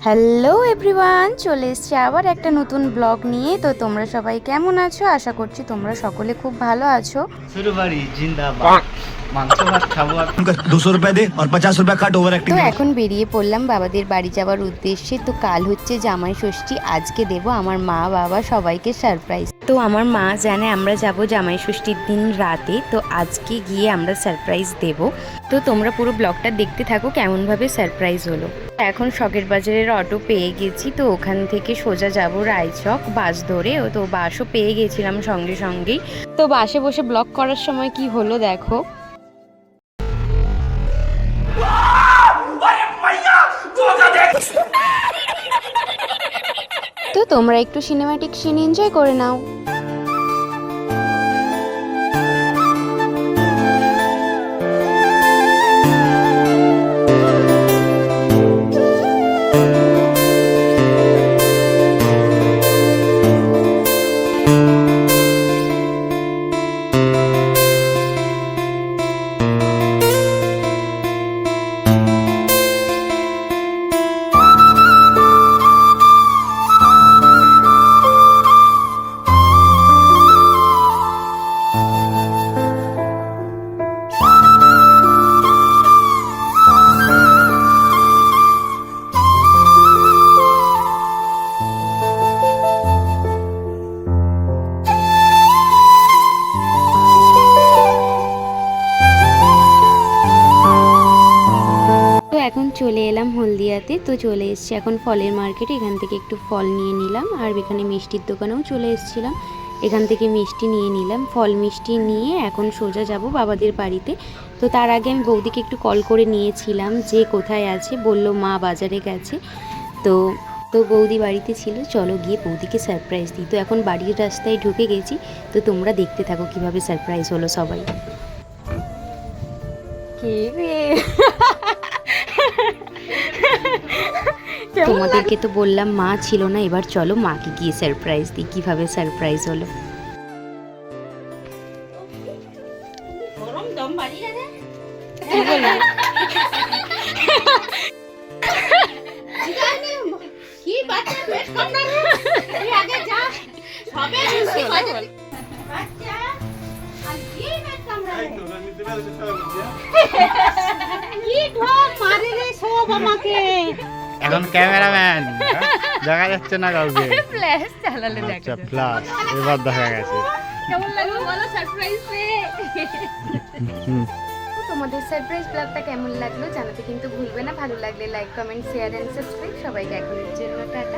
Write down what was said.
Hello everyone, চলে এসেছি আবার একটা নতুন ব্লগ নিয়ে। তো তোমরা সবাই কেমন আছো? আশা করছি তোমরা সকলে খুব ভালো আছো। সুরবাড়ি জিন্দাবাদ। মাংস ভাত খাবো। 200 रुपए दे और 50 रुपए काट ओवर তো एक्टिंग। এখন বেরিয়ে পড়লাম বাবাদের বাড়ি যাওয়ার উদ্দেশ্যে। তো কাল হচ্ছে জামাই ষষ্ঠী, আজকে দেব আমার মা বাবা সবাইকে সারপ্রাইজ। তো আমার মা জানে আমরা যাব জামাই ষষ্ঠীর দিন রাতে, তো আজকে গিয়ে আমরা সারপ্রাইজ দেব। তো তোমরা পুরো ব্লগটা দেখতে থাকো কেমনভাবে সারপ্রাইজ হলো। এখন শখের বাজারের অটো পেয়ে গেছি, তো ওখান থেকে সোজা যাব রায়চক বাস ধরে। তো বাসও পেয়ে গেছিলাম সঙ্গে সঙ্গেই। তো বাসে বসে ব্লগ করার সময় কি হলো দেখো। তো তোমরা একটু সিনেম্যাটিক সিন এনজয় করে নাও। এখন চলে এলাম হলদিয়াতে। তো চলে এসেছি এখন ফলের মার্কেটে, এখান থেকে একটু ফল নিয়ে নিলাম। আর এখানে মিষ্টির দোকানেও চলে এসেছিলাম, এখান থেকে মিষ্টি নিয়ে নিলাম। ফল মিষ্টি নিয়ে এখন সোজা যাব বাবাদের বাড়িতে। তো তার আগে আমি বৌদিকে একটু কল করে নিয়েছিলাম যে কোথায় আছে, বললো মা বাজারে গেছে। তো বৌদি বাড়িতে ছিল, চলো গিয়ে বৌদিকে সারপ্রাইজ দিই। তো এখন বাড়ির রাস্তায় ঢুকে গেছি, তো তোমরা দেখতে থাকো কিভাবে সারপ্রাইজ হলো সবাই। তোমাদেরকে তো বললাম মা ছিল না, এবার চলো মাকে গিয়ে সারপ্রাইজ দিই কিভাবে সারপ্রাইজ হলো। এখন ক্যামেরাম্যান দেখা যাচ্ছে না কাউকে। ফ্ল্যাশ চালালে আচ্ছা ফ্ল্যাশ এবার দেখা গেছে। কেমন লাগলো বলো সারপ্রাইজ পেয়ে? তোমাদের সারপ্রাইজ ব্লগটা কেমন লাগলো জানাতে কিন্তু ভুলবে না। ভালো লাগলে like comment share and subscribe. সবাইকে এখনের জন্য টাটা।